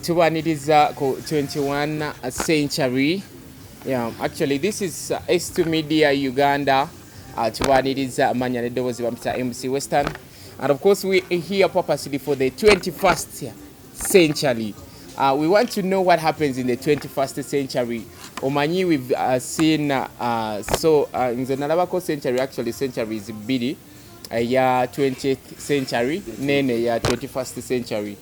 Tuwaniriza ku 21st century. Yeah, actually this is S2 Media Uganda. Tuwaniriza amanya neddoboozi bamita MC Western. And of course we are here purposely for the 21st century. We want to know what happens in the 21st century. Omanyi we've seen nze nalabako century, actually century is bbiri, ya 20th century nene ya 21st century.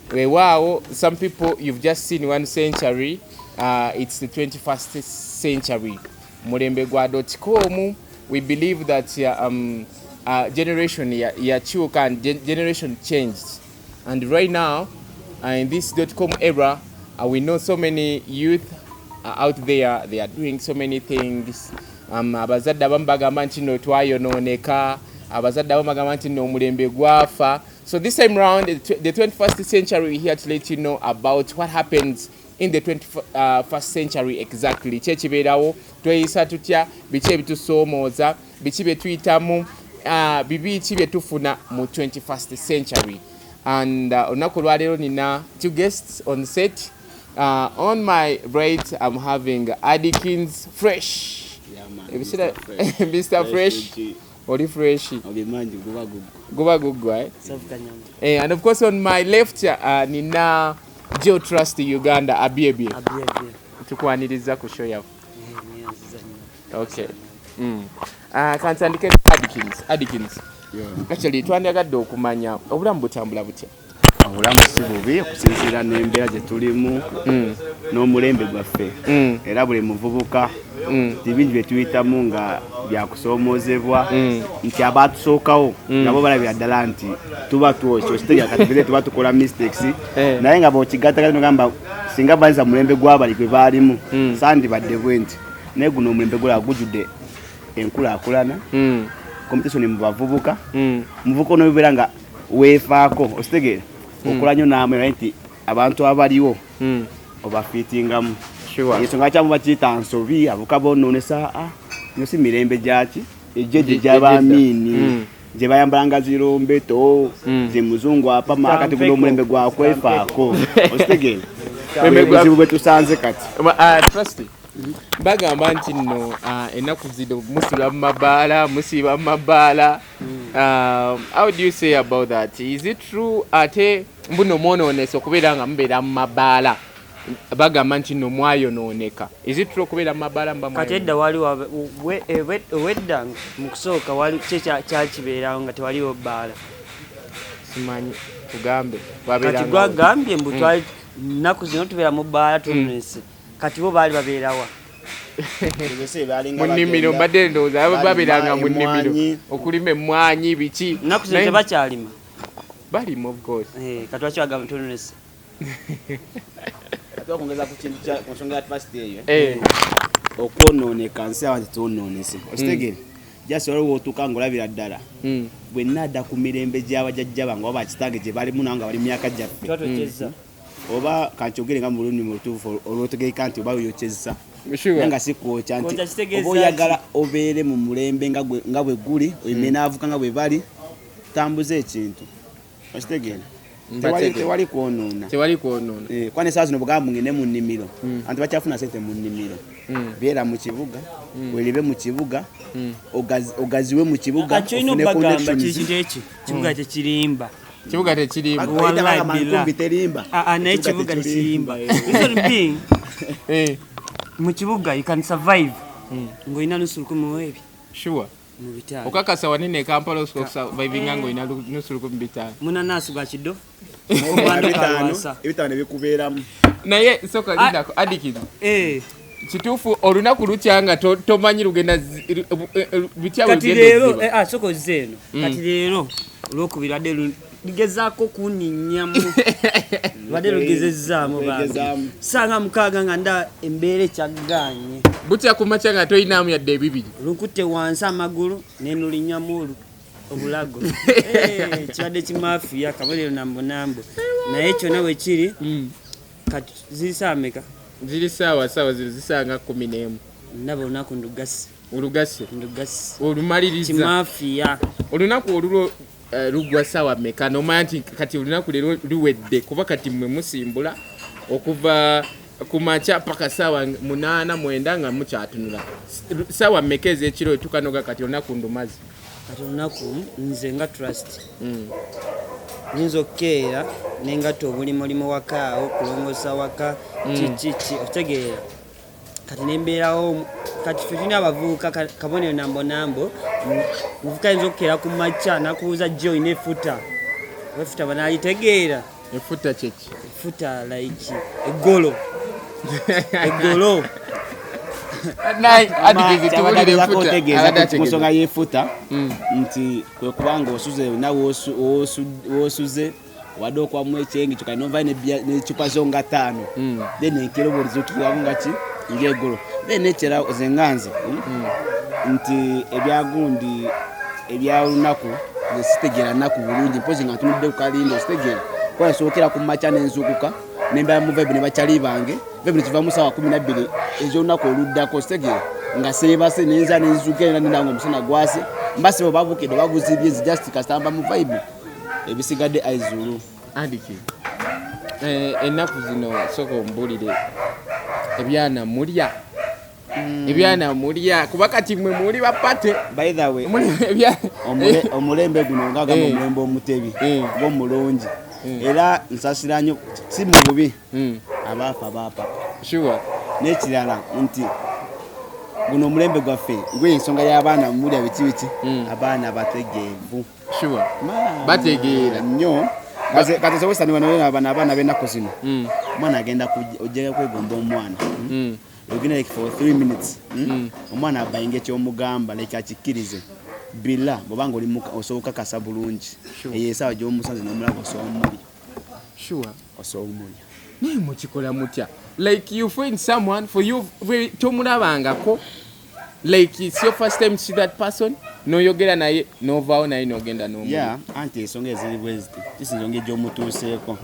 Wow, some people you've just seen one century, it's the 21st century. Mulembe gwa.com, we believe that generation yachuka and generation changed, and right now in this .com era, we know so many youth out there, they are doing so many things. Abazadde abamu bagamba nti no twayononeka, abazadde abamu bagamba nti no mulembe gwafa. So this time round, the 21st century, we're here to let you know about what happens in the 21st century exactly. Chechibeerawo, tweyisa tutya, biki ebitusomooza, biki bye tuyitamu, biki bye tufuna mu 21st century. And olunaku lwaleero nina two guests on set. On my right, I'm having Adikins Fresh. Yeah, man. Mr. Fresh. Oli fresh. Obimanji guba gugwa, eh? And of course on my left, nina Joe Trust Uganda Abiebie. Tukwaniriza ku show yafu. Okay. Kantandike Adikins. Yeah. Actually twandigadde okumanya obulamu butambula butya. Obulamu si bubi okusinziira n'embeera gye tulimu n'omulembe gwaffe. Era buli muvubuka ebintu bye tuyitamu nga byakusoomoozebwa nti abaatusookawo nabo balabira ddala nti tuba twokyo kitegera kati tuba tukola mistakes naye nga bw'okigattagata nogamba singa balinza mulembe gw'abali gwe baalimu sandibadde bwe nti naye guno omulembe gulaba gujjudde enkulaakulana competition mu bavubuka muvubuka onoobeera nga weefaako okitegeera okola nnyo naamwe nti abantu abaliwo obafiitingamu ensonga kyamu bakiyita nsobi avuka bonoonesa nyo si mirembe gyaki ejjeje gy'abaamiini gye bayambalanga zirombeto ze muzungu apama kati guno omulembe gwakwefaako okitegeera ebuzibu bwe tusanze kati bagamba nti nno ennaku zino musiba mu mabaala musiba mu mabaala. How do you say about that? Is it true ate mbuno mwonoonesa okubeera nga mubeera mu mabaala? Bagamba nti nno mwayonooneka. Is it true okubeera mu mabaala mba kati edda waliwo wedda mu kusooka wali kyakibeerawo nga tewaliwo bbaala? Simanyi tugambe kati gwagambye mbu nnaku zino tubeera mu bbaala tunese kati bo baali babeerawa mu nnimiro mbadde ndowooza babeeranga mu nnimiro okulima emmwanyi biki nnaku zino tebakyalima balima of course kati wakiwagamba tunese okongeza ku kintu ku nsonga ya tufasiti eyo okwonooneka nsi abantu twonoonese okitegeere jasi waliwo otuuka ng'olabira ddala bwe nadda ku mirembe gy'abajjajja bange oba bakitange gye balimu nawo nga bali myaka gyaffe oba kankyogere nga mu lulimi olutuufu olwotegeeka nti oba yokyezza nga si kwokya nti oba oyagala obeere mu mulembe nga bwe guli oyime n'avuka nga bwe bali tambuza ekintu okitegeera tewali kwonoona kwane saa zino bugamba ngende mu nnimiro anti bakyafuna sente mu nnimiro beera mu kibuga weribe mu kibuga ogaziwe mu kibuga ofune connections kibuga tekirimba mankumbi terimba naye kibuga tekirimba mu kibuga you can survive ng'olina nusu lukumi mu ebi sure okakasa wanene Kampala survivinga ng'olina nusu lukumi bitaano munanasi gwa kiddo ebitaano ebikubeeramu naye soka lindako Adikins kituufu olunaku lutya nga tomanyi lugenda bitya kati leero soko zeeno kati leero olwokubiri wadde ligezaako kuninyamu wadde lugezezzaamu bambi sanga mukaaga nga nda embeera ekyaggaanye butya kumakya nga toyinaamu yadde ebibiri lukutte wansi amagulu nenulinyamu obulago kibadde kimafiya kabonero nambonambo naye kyonna we kiri kati ziri saameka ziri saawa ziri zisanga 11 ndaba olunaku ndugasi olugasi olumaliriza kimafiya olunaku olulo lugwa sawa meka nomanya nti kati olunaku leero luwedde kuba kati mmwe musimbula okuva ku makya paka sawa 8-9 nga mukyatunula sawa meka ez'ekiro tukanoga kati olunaku ndumazi kati olunaku nze nga trust nyinza okukeera nengatta obulimolimo waka awo kulongosa waka kiki okutegeera kati nembeerawo kati ffe tulina abavubuka kabonero nambo muvubuka ayinza okukeera ku makya nakubuuza joyi nefuta efuta banalitegeera efuta kyeki efuta like eggolo musonga yefuta nti kwe kubanga osuze nawe osuze wadde okwamu ekyengi kyokka nova n'ecupa zo nga 5 then enkirobolizo tukiramu ngaki ng'eggolo then ekyera zenganze nti ebyagundi ebyolunaku sitegeera nnaku bulungi mpozi nga ntunudde ku kalindo sitegeera kuba nsookera ku makya n'enzuukuka nembeera mu vibe ne bakyali bange vibe nekivamu sawa 12 ez'olunaku oluddako sitegeera nga seebase nenza nenzuukira nenanga omusana gwase mbasibo babukedde baguzibye just kasitamba mu vibe ebisigadde aizulu andiki ennaku zino soko mbulire ebyana mulya kuba kati mmwe muli bapate by the way omulembe guno ngagamba omulembe omutebi ng'omulungi era nsasira nnyo si mu bubi abaafa baapa sure n'ekirala nti guno omulembe gwaffe ng'ensonga y'abaana mulya biki abaana bategeevu sure bategeera nnyo kati sowesani bano abaana b'ennaku zino omwana agenda ojja kwegomba omwana ogenda like for 3 minutes omwana abayinga ekyomugamba like akikkirize bila bwobanga osobola okakasa bulungi eyo esaawa gy'omusanze n'omulaba osoomulya sure osoomulya naye mukikola mutya like you find someone for you tomulabangako like it's your first time to see that person noyogera naye novaawo naye nogenda yeah anti ensonga eziri bweziti kisenzonga egy'omutuuseeko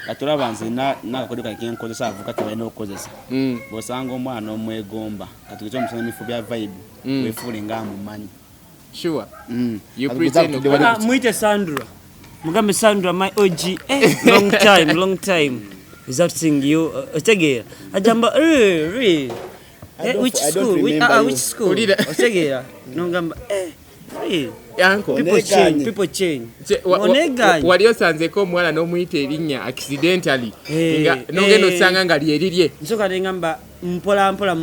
katulaba nze nakakodyo kankenkozesa avuka tebalina okukozesa bw'osanga omwana omwegomba katukite omusana emifu bya vibe wefuule ng'amumanyi sure mwite Sandra mugambe Sandra my OG long time without seeing you otegeera ajamba which school otegeera nongamba yanko people change wali osanzeko omwana n'omuyita erinnya accidentally nogenda osanga nga lyerirye nsoka nengamba mpola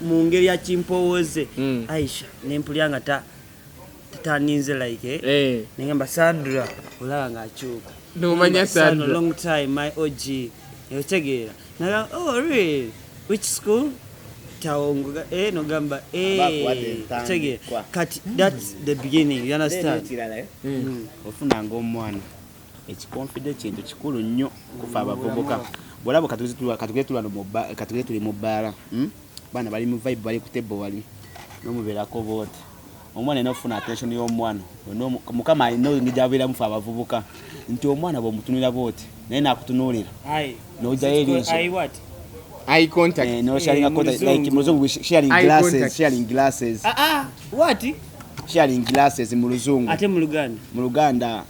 mu ngeri ya kimpowooze Aisha nempulya nga taninze like nengamba Sandra olaba ng'akyuka nomanya Sandra long time my OG otegeera naga really which school taongoga nogamba tegeera kati that's the beginning you understand ofunanga omwana ekikonfide kintu kikulu nnyo kufa abavubuka bwolabo katugire tuli mu bbaala baana bali mu vibe bali ku table wali n'omubeerako booti omwana alina okufuna attention y'omwana mukama alina ng'egyabeeramu fe abavubuka nti omwana bw'omutunulira booti naye naakutunuulira n'ojjayo eriiso eye contact no sharing contact like muluzungu sharing glasses what sharing glasses mu luzungu ate mu Luganda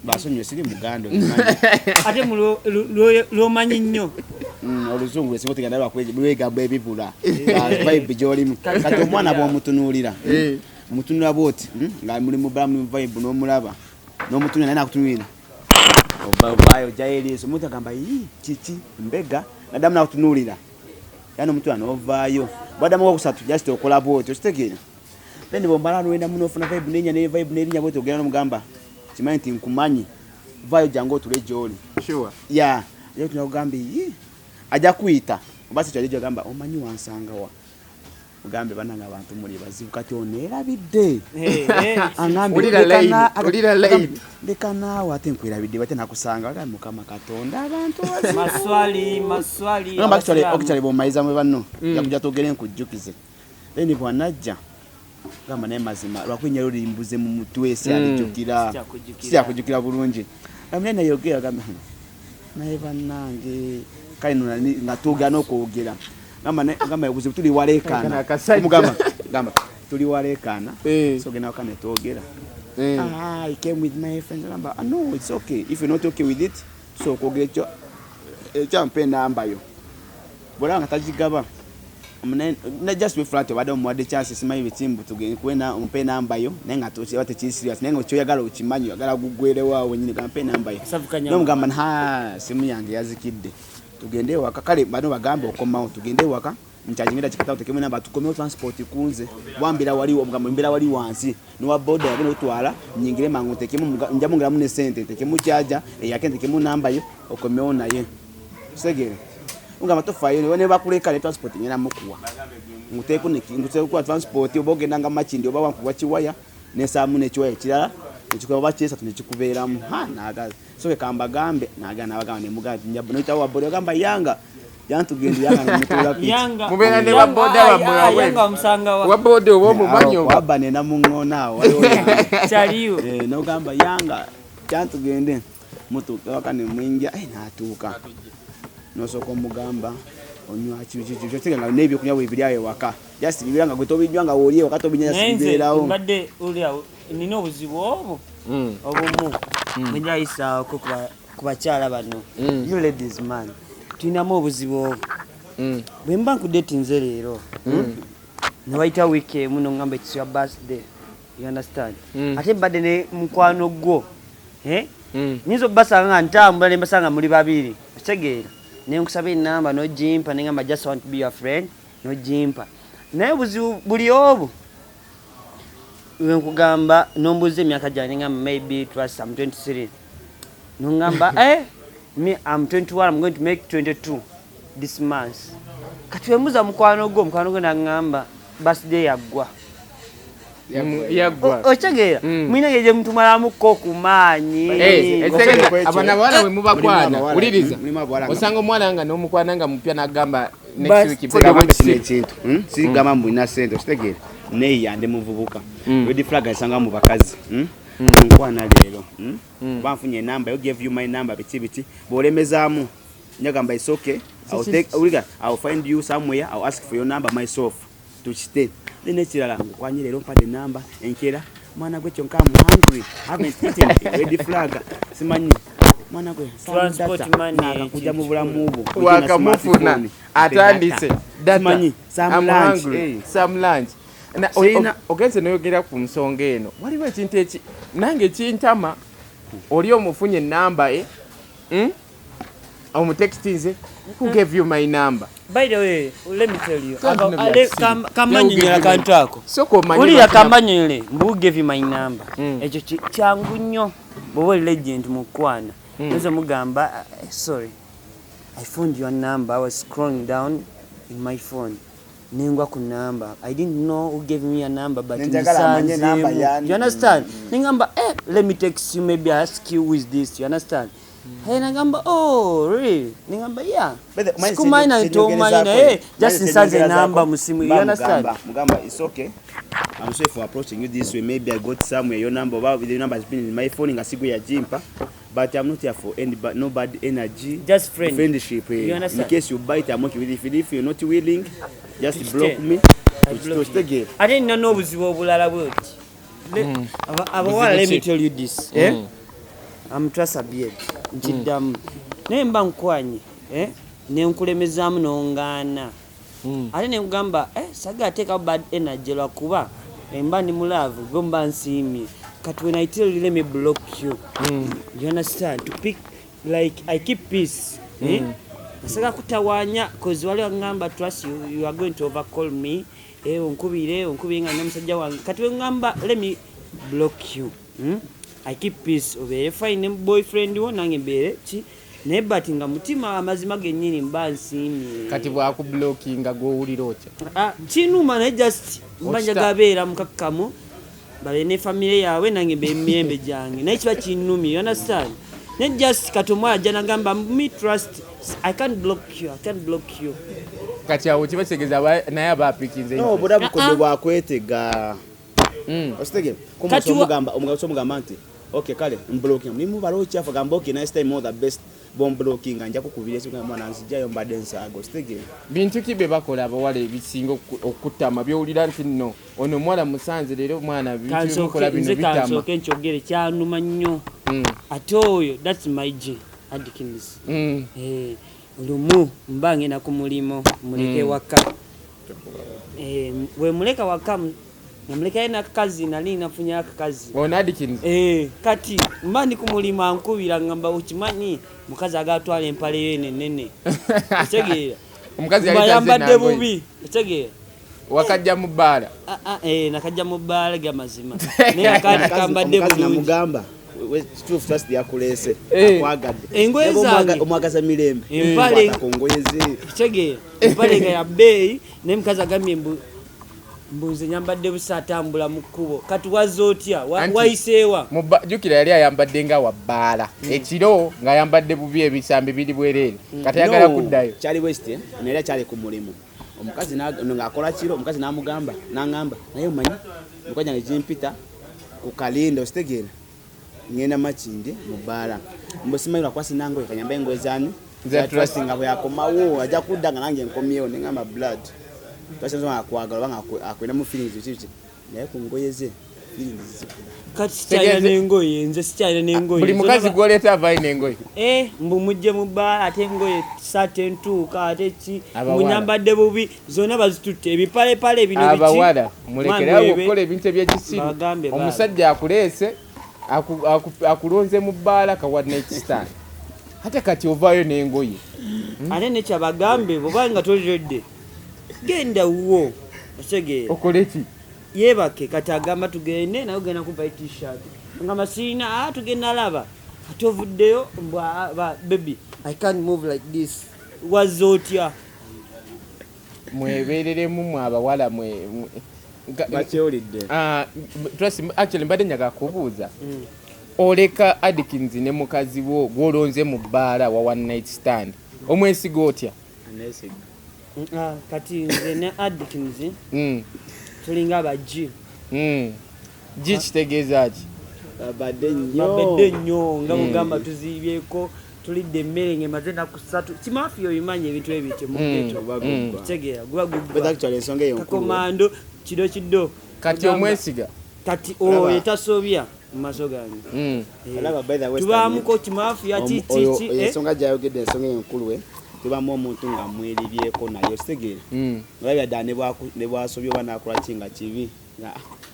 basonyo siri muganda ate mu lomanyi nnyo oluzungu esingo tegenda lwega bebibula vibe gyolimu kati omwana bw'omutunuulira mutunula booti nga muli mu vibe n'omulaba n'omutunula naye nakutunulira ovaayo ojjayo eriiso omuntu agamba kiki mbega nadamu nakutunuulira yani omuntu anovaayo bwadamu okusatu just okola booti okitegeera then bombala noenda muno ofuna vibe nenya ne vibe nerinya booti ogenda nomugamba kimanyi nti nkumanyi vaayo jangu otule gy'oli sure yeah yo tunakugamba ajja kuyita obasi kyali gamba omanyi wansanga wa ugambe bananga abantu muli bazibu kati oneerabidde olira late lekana wate nkwirabidde bate nakusanga bagambe mukama katonda abantu maswali okukyali bomayiza mwe banno yakujja togere nkujjukize then bwanajja gamba naye mazima lwakwinyalo limbuze mu mutwe siyakujjukira bulungi amene nayogera gamba naye bannange kale nga tuogera n'okwogera gamba obuzibu tuli waleekaana mugamba tuli waleekaana so genda wakane twogera I came with my friend number. No, it's okay. If you're not okay with it, so go get your champion number yo. Bora ngatajigaba. Na just we flat wada mu wade chances mai bitimbu tuge kwena umpe number yo nenga to wate chi serious nenga cyo yagala ukimanyo yagala gugwere wawe nyine kampe number yo. No mugamba ha simu yange yazikidde. Tugende waka kale bano bagamba okoma tugende waka nchajingira chikata utekeme namba tukomeo transport kunze wambira wali omugamba mbira wali wansi no wa boda yagene utwala nyingire mangu tekemu njamungera mune sente tekemu chaja yakende tekemu namba yo okomeo naye segere ungama tofayo wone bakuleka le transport nyina mukuwa nguteko nguteko kwa transport obogenda nga machindi oba wankuwa chiwaya nesa mune chiwaya kirala ekikuba bachesa tunechikuberamu ha naga so kamba gambe naga nabaga ne mugaji njabo no tawa boda gamba yanga yantugende yanga mutula yanga mubera ne baboda baboda yanga msanga wa waboda wo mu manyo wabane na mungona waliwo chaliyo no gamba yanga yantugende mutu wakane mwingia natuka no soko mugamba onywa chicho teganga nebyo kunya wibiriaye waka just bibiranga gwetobijwanga woliye wakato binyanya siberawo mbadde uli nino obuzibu obumu mwenja isa ko kubakyala bano you ladies man tuinamu obuzibu bwemba nkudate nze leero newaita week muno ngamba it's your birthday you understand ate mbadde ne mukwano gwo nizo basanga ntambula ne basanga muli babiri kitegeera ne nkusaba enamba no jimpa ne ngamba just want to be your friend no jimpa naye buzibu buli obu nkugamba nombuze emyaka gyane ngamba maybe it was some 23 nongamba me I'm 21 I'm going to make 22 this month katwemuza mukwano gwo nangamba birthday yagwa ochageera mwina yeje mtumala ko kumanyi abana bana we mubakwana uliriza osanga omwana nga nomukwana nga mupya nagamba next week kintu sigamba mbina sente ostegeera ne yande muvubuka red flag asanga mu bakazi nkwana lero banfunye number you give you my number bitibiti bolemezamu nyagamba is okay I'll find you somewhere I'll ask for your number myself to stay nene kirala kwanye lero mpa the number enkera mwana gwe kyonka mu hungry haven't eaten red flag simanyi mwana gwe transport money kuja mu bulamu bwo wakamufuna atandise simanyi some lunch na ogenze noyogera ku nsonga eno waliwo ekintu eki nange kintama oli omufunye namba omutextinze who gave you my number by the way let me tell you kamanyira kantako uli yakamanyire who gave you my number ekyo kyangu nnyo bobo legend mukwana nzo mugamba sorry I found your number I was scrolling down in my phone ningwa ku number I didn't know who gave me a number but you understand ningamba let me text you maybe ask you who is this you understand hey nangamba oh really ningamba yeah sikumaina ntomaina just insert the number musimu you understand mugamba it's okay I'm sorry for approaching you this way maybe I got somewhere your number the number has been in my phone ngasigu ya jimpa but I'm not here for anybody no bad energy just friendship you understand? In case you bite I'm okay with it if you're not willing just block me I didn't know obuzibu obulala bwoti abawala let me tell you this I'm trust a beard nkidamu nemba nkwanye ne nkulemezamu nongana ate ne ngamba saga take bad energy lwa kuba emba ni mulavu gomba nsimi kati when I tell you let me block you you understand to pick like I keep peace saga kutawanya cause wale ngamba trust you are going to overcall me onkubire nga namusajja wange kati ngamba let me block you I keep peace obe fine boyfriend wo nange mbere chi ne batinga mutima amazima genyini mbansimi kati bwa ku blocking go ulira otya chinuma na just mbanja gabera mukakamo bale ne family yawe nange mbe myembe jange na ikiba chinumi you understand ne just katomwa jana ngamba me trust I can't block you kati awo kiba segeza naye abapikinze no boda bukoze bwa kwetega ostege kumugamba nti okay kale mblock him nimu baro chafa gamba okay nice time all the best bomblockinga nja kukubira ekigambo mwana nzijjayo mbadde nsaago stegere bintu ki bye bakola abawala ebisinga okutama byowulira nti nno ono omuwala musanze leero omwana bikola bino bitama kansooke nkyogere kyanuma nnyo ate oyo that's my G Adkins lumu mba ngenda ku mulimo muleke waka we muleka waka namulekayo nakakazi nali nafunye akakazi ono Adkins kati mba ndi ku mulimo ankubira ngamba ukimanyi mukazi agatwala empale yo enenene etegeera omukazi yambadde bubi etegeera wakajja mu bbaala nakajja mu bbaala gamazima naye akati kambadde bulungi namugamba truth trust yakulese akwagadde engoye zange omwagaza mirembe empale ku ngoye ze etegeera empale ga ya bbeeyi naye mukazi agambye mbuze nyambadde busa atambula mu kkubo kati wazze otya wayiseewa jjukira yali ayambadde nga wa bbaala ekiro ng'ayambadde bubi ebisambi biri bwereere kati ayagala kuddayo kyali west naye kyali ku mulimu omukazi ng'akola kiro omukazi n'amugamba n'aŋŋamba naye omanyi mukazi yange gimpita ku kalindo ositegeera ngenda makindi mu bbaala mbu simanyi lwakwasi nangoye kanyamba engoye zaani trust nga bwe yakomawo ajja kudda nga nange nkomyewo neŋŋamba blood twasanze akwagala oba akwenda mu feelings kiki naye ku ngoye ze feelings kati sikyalina n'engoye nze sikyalina n'engoye buli mukazi gw'oleeta avaayo n'engoye mbu mujje mu bbaala ate engoye saate entuuka ate ki munyambadde bubi zonna bazitutte ebipalepale bino biki abawala mulekerawo okukola ebintu ebyekisiru omusajja akuleese akulonze mu bbaala kawa nekistand ate kati ovaayo n'engoye ate nekyabagambe bwoba nga toledde genda wo otegeera okole ki yebake kati agamba tugende naye ogenda kuba t-shirt nga masiina tugenda laba ate ovuddeyo baby I can't move like this wazze otya mwebereremu mwe abawala bakyolidde actually mbadde njaga kubuuza oleka Adkins ne mukazi wo gw'olonze mu bbaala wa one night stand omwesiga otya kati nze ne Adkins tulinga abaji G kitegeeza ki babadde nnyo nga mugamba tuziibyeko tulidde emmere ng'emaze ennaku 3 kimaafiya obimanyi ebintu ebityo mu geto kitegeera guba kakomando kiddo kati omwesiga kati oyo tasobya mu maaso gange tubaamuko kimaafiya kiki ensonga gyayogedde ensonga enkulu tubamu omuntu nga mweribyeko naye ositegeera olabya ddala ne bwasobya oba nakola ki nga kibi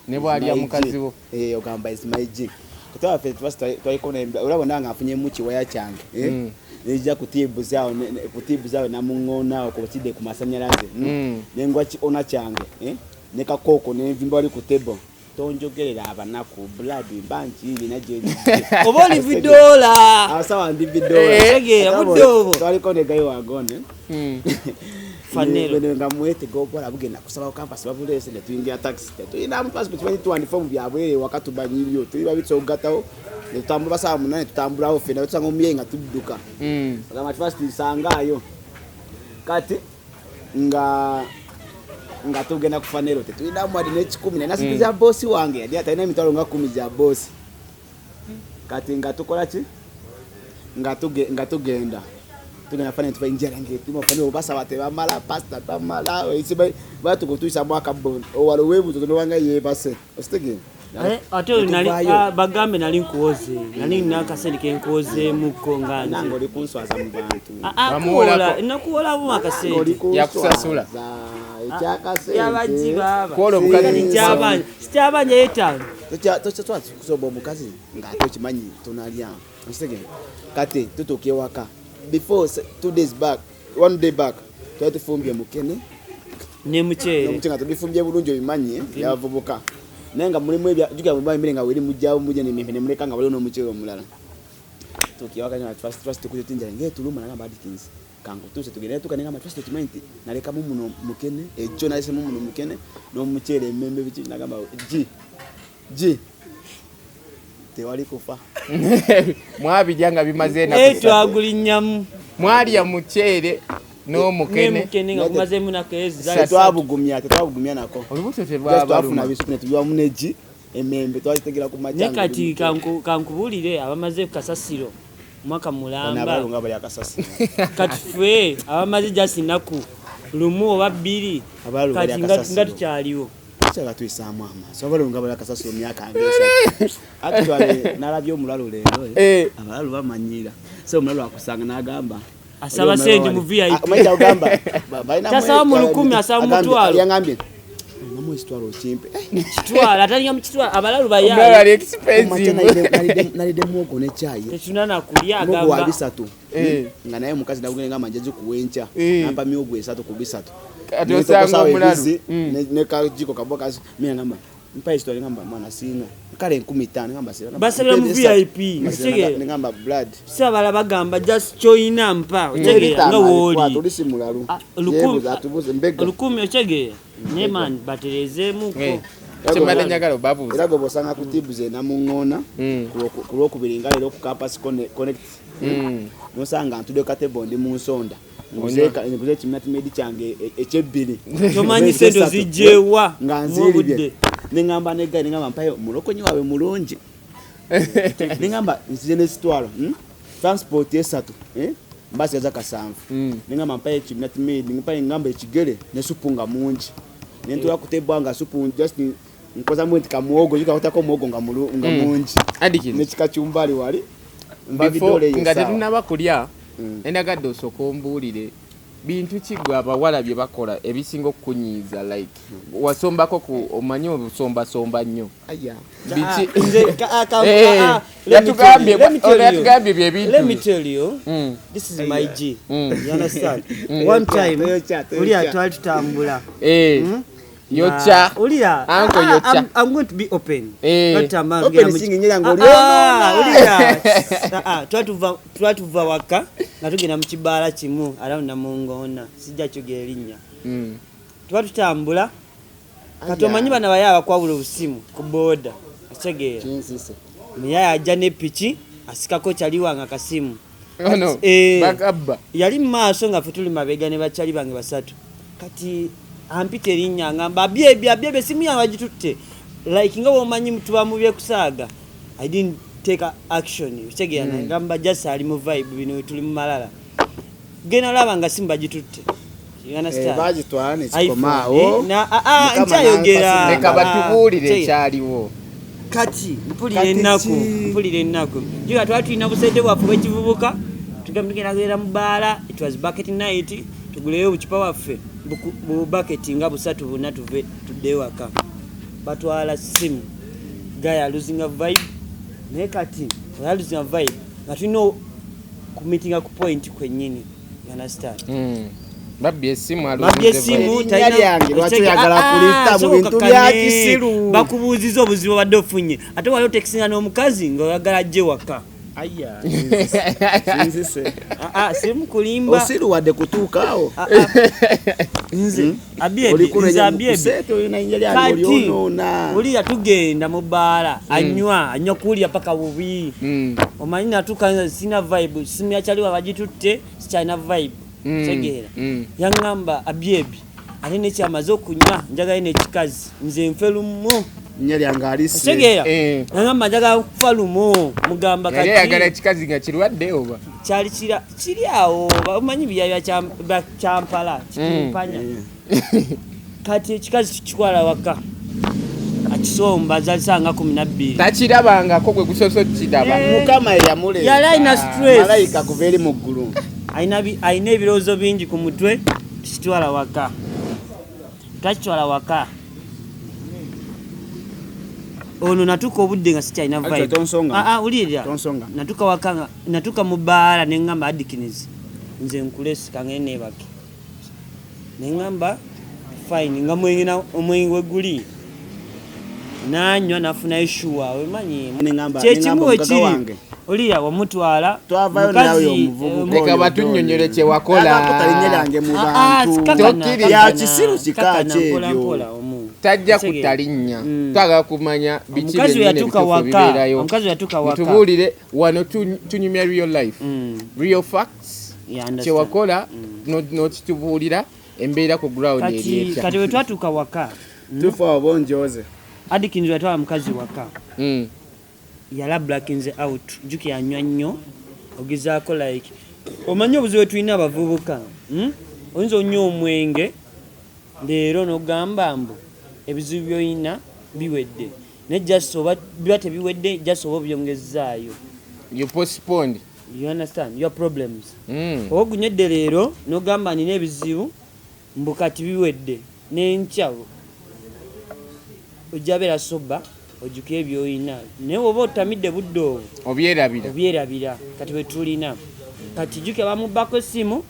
ne bwalya mukazi wo ogamba ismaiji kutwaffe twaliko olaba nanga afunyemu kiwaya kyange nejja kutiibuzawo namuŋŋoonawo kubakidde ku masanyalaze nengwa kiona kyange ne kakooko nenvimba wali ku tebo tonjogerera abanaku blood banki naje oba oli vidola asawa ndi vidola tegeera budde obwo twaliko ne gayi wagone fanero nga mwete gobora bugenda kusaba campus babulese ne tuyingira taxi tuyina mu passport bani tu uniform byabwe wakati banyibyo tuliba bitsogatawo ne tutambula basaba munane tutambulawo fena tutsanga omyenga tudduka kama first isangayo kati nga tugenda kufanero tuyina mwadi ne 10 na sikiza boss wange yadi atayina mitalo nga 10 ja boss kati nga tukola ki nga tugenda tunafanya tuva injira ngeti mafano basa bate bamala pasta bamala isibe batu kutuisa mwaka bon owalo webu tuno wanga yebase ostege ate nali bagambe nali nkuoze nali nakasendike nkuoze mukongana nango likunswaza mu bantu bamuola nakuola mu akasende yakusasula ekyakasende yabaji baba kolo mukazi njabanye sitabanye etano tocha kusoba omukazi nga tokimanyi tonalya ostege kate tutoke waka before 2 days back 1 day back tufumbye mukene ne muchere nga tubifumbye bulungi obimanyi yavubuka nenga mulimu ebya juga mbaye mirenga weri mujjawo mujja ne mimene muleka nga wali no muchere omulala tukiwaka na trust tukutinja nge tuluma na Adkins kangu tuse tugenda tukanenga ma trust tumanyi naleka mu muno mukene ejo nalese mu muno mukene no muchere membe bichi nagamba ji tewali kufa mwabijanga bimaze na twagulinyamu mwali ya muchere no mukene nga kumaze muna keza twabugumya nako olubuto tebwabafuna bisukune tuwa muneji emembe twazitegera ku majanga nekati kankubulire abamaze kasasiro mwaka mulamba abalunga bali akasasi kati ffe abamaze just ennaku lumu oba bbiri kati nga tukyaliwo kyala tuyisaamu amaaso abalunga bali akasasi emyaka ngesa actually nalabye omulalo leero abalalu bamanyira so omulalo akusanga n'agamba asaba sente mu VIP amaita ogamba tasaba mu 1000 asaba mu 12 yangambye ngamu ekitwalo kimpe kitwala atalinga mu kitwala abalalu omulalo ali expensive nalide muogo ne chai tetunana kulya muogo wa agamba bisatu nga naye mukazi ndagugenda ngamba njeje kuwencha nampa miyogo 3 ku bisatu kati osanga omulalo ne kajiko kaboka mimi ngamba mpa history ngamba mwana sina kale 15 ngamba sina basabira mu VIP ngamba blood sabala bagamba just choina mpa otegera nga woli tulisi mulalu atubuze mbega 10 otegera ne man baterezemuko kimale nyagalo babuza era go bosanga kutibuze na mungona kulokubiri lero ku campus connect nosanga ntude katebo ndi mu nsonda nguze kimati medi change echebbiri tomanyi sendo zijewa nganziribye ningamba nega ningamba mpayo mulokonyi wawe mulungi ningamba nzine sitwalo transport esatu mbasi yaza kasanvu ningamba mpayo kimati medi ngamba ekigere ne supunga mungi nentura kutebwanga supu just nkoza mwenti kamuogo yikakutako muogo nga mungi adiki nechika chumbali wali mbabidole nga tetunaba kulya endagadde osooka ombuulire bintu kigwe abawala bye bakola ebisinga okunyiiza like wasombako ku omanyi obusomba nnyo yatugambye byebintu. Let me tell you, this is my G. You understand? One time, Ulia twali tutambula. Yocha. Ulia, I'm going to be open. Open singing nyango Ulia. Twali tuva waka nga tugenda mu kibala kimu around Namungona. Sijja kyogera linnya. Twali tutambula. Katomanyi bana bayaba kwabula obusimu ku boda. Ategera. Muyaya ajja ne piki asikako kyaliwanga kasimu. No. Bakabba. Yali maaso nga fetuli mabega ne bachali bange basatu. Kati ampite linnya ngamba byebe simu yawe agitutte. Like nga womanyi mutuba mu bye kusaaga. I didn't take action. Utegera ngamba just ali mu vibe bino tuli mu malala. Gena laba nga simba agitutte. Baji twane chikomao nchayogera leka batubulire kyaliwo kati mpulire ennaku jiga twatulina busente bwaffe bwekivubuka tugamugenda mu baala. It was bucket night. Tuguleyo bukipa waffe bu bucket nga busatu buna tuve tudde waka batwala simu gaya losing a vibe ne kati losing a vibe nga tulina ku meeting ku point kwennyini. You understand? Babye simu tayari yange lwaki yagala kulita mu bintu bya kisiru bakubuuziza obuzibu badde ofunye ate wali otekisinga n'omukazi nga oyagala ajje waka. Aya sinzise simu kulimba osiru wadde kutuukaawo nze abyebe seto ina injali yange olionona oli yatugenda mu baala anywa kulya paka bubi omanyi natuka sina vibe simu yakyaliwa bagitutte sikyalina vibe. Tegera yangamba abyebi ate nekyamaze okunywa njagala n'ekikazi nze nfelumo nyali angalisi tegera yangamba njagala kufa lumo mugamba kati yagala ekikazi nga kirwadde oba kyali kiri awo bamanyi byabya kyampala kimpanya kati ekikazi kikwala waka akisomba zalisanga 12 takirabangako gwe gusoso kiraba mukama yamule yalaina stress malaika kuveri mu ggulu aina ebirowoozo bingi ku mutwe tukitwala waka ono natuka obudde nga sikyalina vibe. Ulira natuka waka natuka mu baala neŋŋamba Adikins nze nkulesi kangene nebake neŋŋamba fine nga omwenyi weguli nanywa nafuna eshuwa wemanyi kyekimu ekiri Ulia wamutwala twavayo nawe omuvubuka leka batunyonyole kye wakola tutalinyerange mu bantu ya kisiru kikache ebyo tajja kutalinnya twaga kumanya biki omukazi yatuka waka tubulire wano tunyumya real life real facts kye wakola notitubulira embeera ku ground erieta kati wetwatuka waka tufa obonjoze Adikins yatwala mukazi waka yala blackinze out juki yanywa nnyo ogezaako like omanyi obuzibu tulina abavubuka oyinza onywa omwenge leero n'ogamba mbu ebizibu by'olina biwedde naye just oba biba tebiwedde just oba obyongezaayo you postponed. You understand your problems. Oba ogunywedde leero n'ogamba nina ebizibu mbu kati biwedde n'enkya ojja beera soba ojjuka ebyoyina naye oba otamidde budde obwo obyerabira kati bwe tulina kati jjuka bamubbako essimu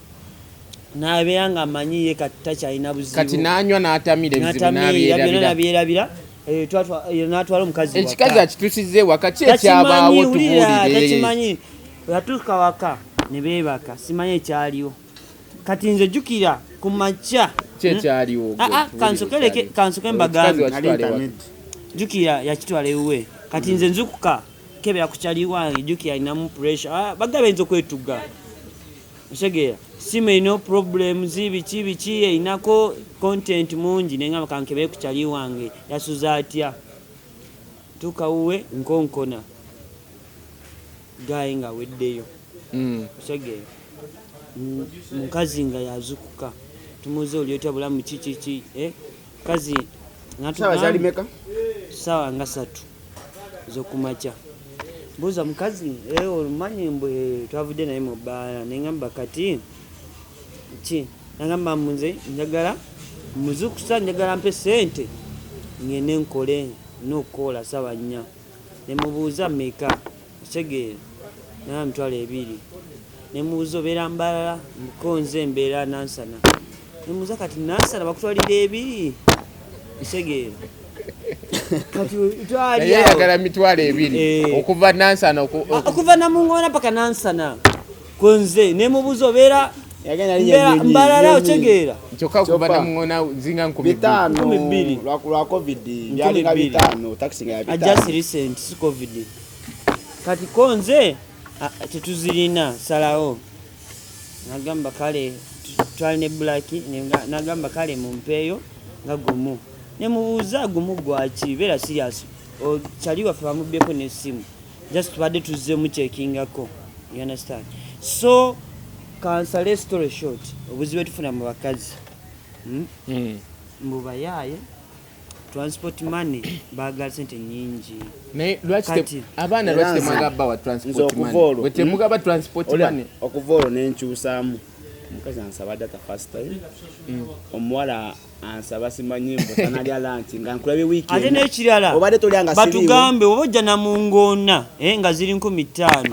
n'abeera nga amanyiye kati takyalina buzibu kati n'anywa n'atamira ebizibu n'abyerabira n'atwala omukazi ekikazi akitusize waka ki ekyabaawo tubuulire yatuuka waka ne beebaka simanyi ekyaliwo kati nze jjukira ku makya kyekyaliwo kansoke mbagambe jjukira yakitwala ewuwe kati nze nzukuka kebera ku kyali wange jjukira alinamu pressure bagaba eyinza okwetuga osegeera simu erina problems biki erinako content mungi nengamba kankebere ku kyali wange yasuza atya tuuka wuwe nkonkona gaye nga weddeyo osegeera mukazi nga yazukuka tumuze oliotya bulamu kiki kazi sawa nga 3 zokumakya buuza mukazi olumanyi mbwe twavudde naye mu bbaala nengamba kati ki nagamba munze njagala muzukusa njagala mpe sente ngende nkole nokukola sawa 4 nemubuuza meka osegeera naye mitwalo 2 nemubuuza obeera mbalala mukonze embeera nansana nemubuuza kati nansana bakutwalira 2 osegeera kati yayagala mitwalo 2 okuva nansana okuva namungona paka nansana konze nemubuuza obeera mbalala otegeera kyokka okuva namungona zinga 5 lwa covid byalinga 5 taxi nga ya 5 just recent si covid kati konze tetuzirina salawo nagamba kale twalina black nagamba kale mumpeeyo nga gumu nemubuuza gumu gwaki beera serious kyali waffe bamubyeko n'essimu just tubadde tuzze mukyekingako you understand so kansale story short obuzibu etufuna mu bakazi mbu bayaaye transport money baagala sente nyingi abaana lwaki temwagaba transport money wetemugaba transport money okuva olwo nenkyusaamu omukazi ansaba data first time omuwala ansaba simanyi mbotanalya lanchi nga nkulabe weekend ate n'ekirala obadde tolyanga siriwo batugambe oba ojja namungona nga ziri 15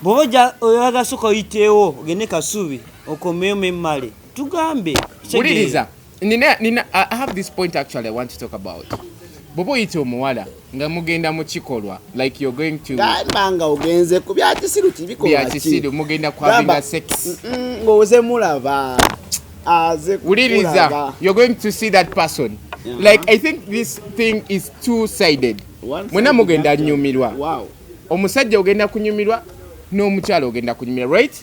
bw'oba ojja oyagasoka oyiteewo ogende Kasubi okomeyo memmale tugambe wuliriza nina I have this point actually I want to talk about bobo oyite omuwala nga mugenda mu kikolwa like you're going to gamba ogenze ku byakisiru kibikola byakisiru mugenda kwabinga sex ngoze mulaba wuliriza you're going to see that person like I think this thing is two-sided mwena mugenda nyumirwa omusajja ogenda kunyumirwa n'omukyala ogenda kunyumirwa right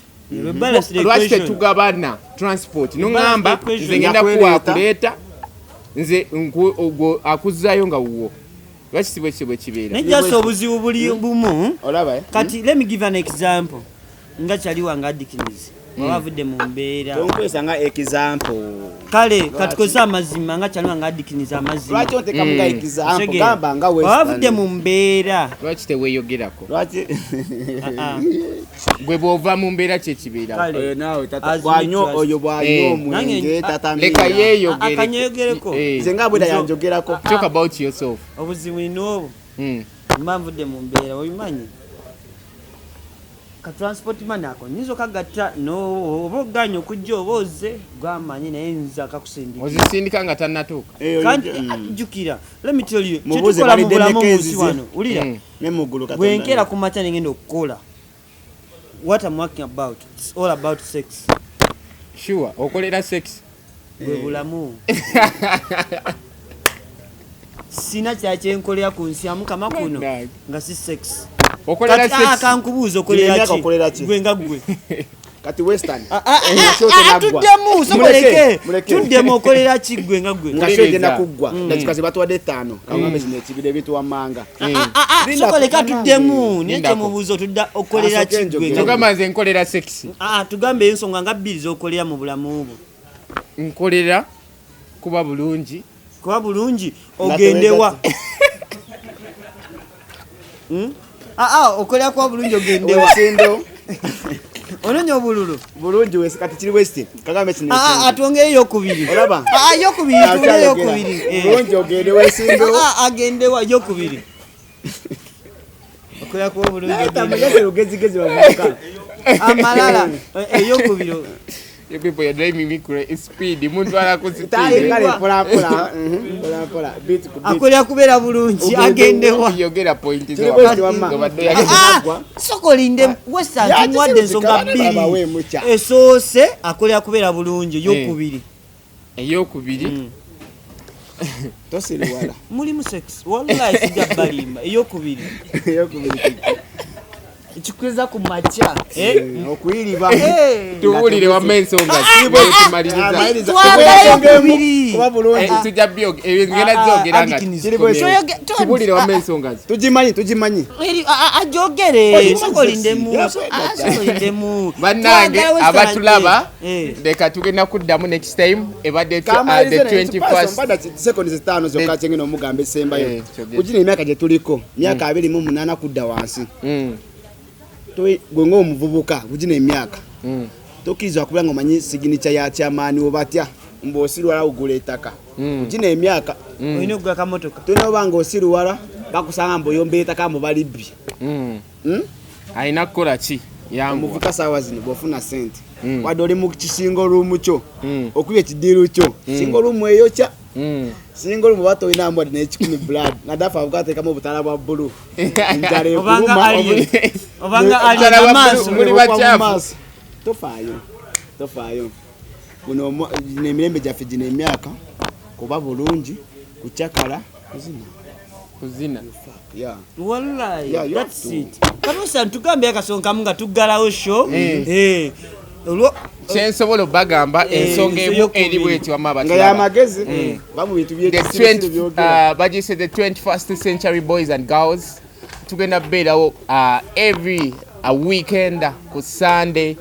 lwaki tetugabana transport nongamba nze ngenda kuwakuleeta nze akuzaayo nga wuwo lwaki sibwe kibwe kibeera nejjasa obuzibu buli bumu kati let me give an example nga kyali wange Adikins wavudde mu mbeera tonkwesa nga example kale katukozesa amazima nga kyali wange Adikins amazima lwaki oteka mga example gamba nga wavudde mu mbeera lwaki teweeyogerako lwaki gwe bw'ova mu mbeera kyekibeera oyo bwanyo omwenge leka yeeyogere akanyeyogereko nze nga bweda yanjogerako talk about yourself obuzibu inoobo mba nvudde mu mbeera obimanyi ka transport money ako nizo kagatta no oba oganya okujja oba oze gwamanyi naye nza akakusindika ozisindika nga tannatuuka kandi jjukira let me tell you kyetukola mu bulamu munsi wano ulira bwenkera ku makya nengenda okukola what I'm working about it's all about sex sure okolera sex bwe bulamu sina kyakyenkolera ku nsi amu kama kuno nga si sex okolera sex kankubuuza okolera ki gwe nga gwe kati Western tuddemu sokoleke tuddemu okolera kiggwe nga gwe nga show genda kuggwa nakikazi batwadde 5 kamambe zino ekibire bitu wamanga sokoleka tuddemu niye mubuzo tudda okolera kiggwe tugamba nze nkolera sexy tugambe ensonga nga bbiri z'okolera mu bulamu bwo nkolera kuba bulungi ogendewa okolera kuba bulungi ogendewa ononya obululu bulungi wese kati kiri west kagambe kino atwongere yokubiri olaba yokubiri tuwe yokubiri bulungi ogende wesindo agendewa yokubiri okolera kuba bulungi tamageze ugezigezi bavuka amalala eyokubiri. You people are driving me crazy speed. Muntu ala ku speed. Pola. Beat ku beat. Akolera kubeera bulungi agendewa. Yogera point zo. Sokolinde Western wadde ensonga bbiri. Esoose akolera kubeera bulungi eyokubiri. Eyokubiri. Tosiriwala. Mulimu sex. Wallahi sijja balimba eyokubiri. Chikuza ku macha okuyiriba tuwulire wamensonga sibwe tumaliriza kuba bulungi tujja bio ebintu ngenda zogera nga tuwulire wamensonga tugimanyi ajogere sokolindemu bannange abatulaba leka tugenda kuddamu next time ebadde the 21st seconds 5 zokka kyengeno omugambe sembayo kugina emyaka gye tuliko myaka 28 kudda wansi gwenga omuvubuka gugina emyaka tokkirizibwa kubeera nga omanyi siginicha ya kyamaani obatya mb'osirwala ogula ettaka gugina emyaka olina okugula kamotoka tolina oba nga osirwala bakusanga mb'oyomba ettaka mbu balibbi alina kukola ki omuvubuka saawa zino bw'ofuna sente wadde oli mu kisinga olumu kyo okuba ekidiiru kyo singa olumu eyokya singa olumu bata olina mbwadde n'ekikumi blood nadafa avuga ateekamu obutala bwa bbulu njala ekuluma obanga ali maaso tofaayo guno emirembe gyaffe gino emyaka kuba bulungi kucakala kuzina wallahi that's it kamusa tugambe akasonga munga tuggalawo show kyensobola obagamba ensonga emu eri bweti nga yamagezi bamu bintu bagise the 21st century boys and girls tugenda beerawo every weekend ku Sunday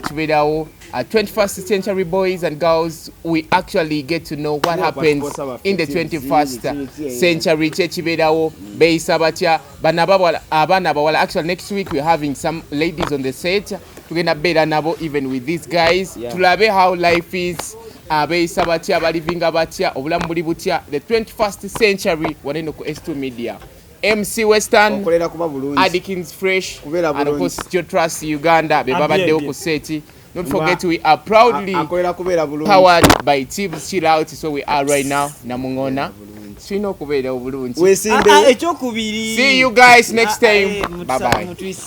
tubeerawo 21st century boys and girls. We actually get to know what happens in the 21st century. Chechibedawo beisa batya abana bawala. Actually next week we're having some ladies on the set. Tugenda beda nabo even with these guys. Tulabe how life is. Beisa batya balivinga batya obulamu buli butya. The 21st century waneno ku S2 Media. MC Western, Adikins Fresh, and of course Your Trust Uganda. Bebabaddewo ku seti. Don't forget we are proudly powered by Tibbs Chill Out, so we are right now Namungona. See you guys next time. Bye bye.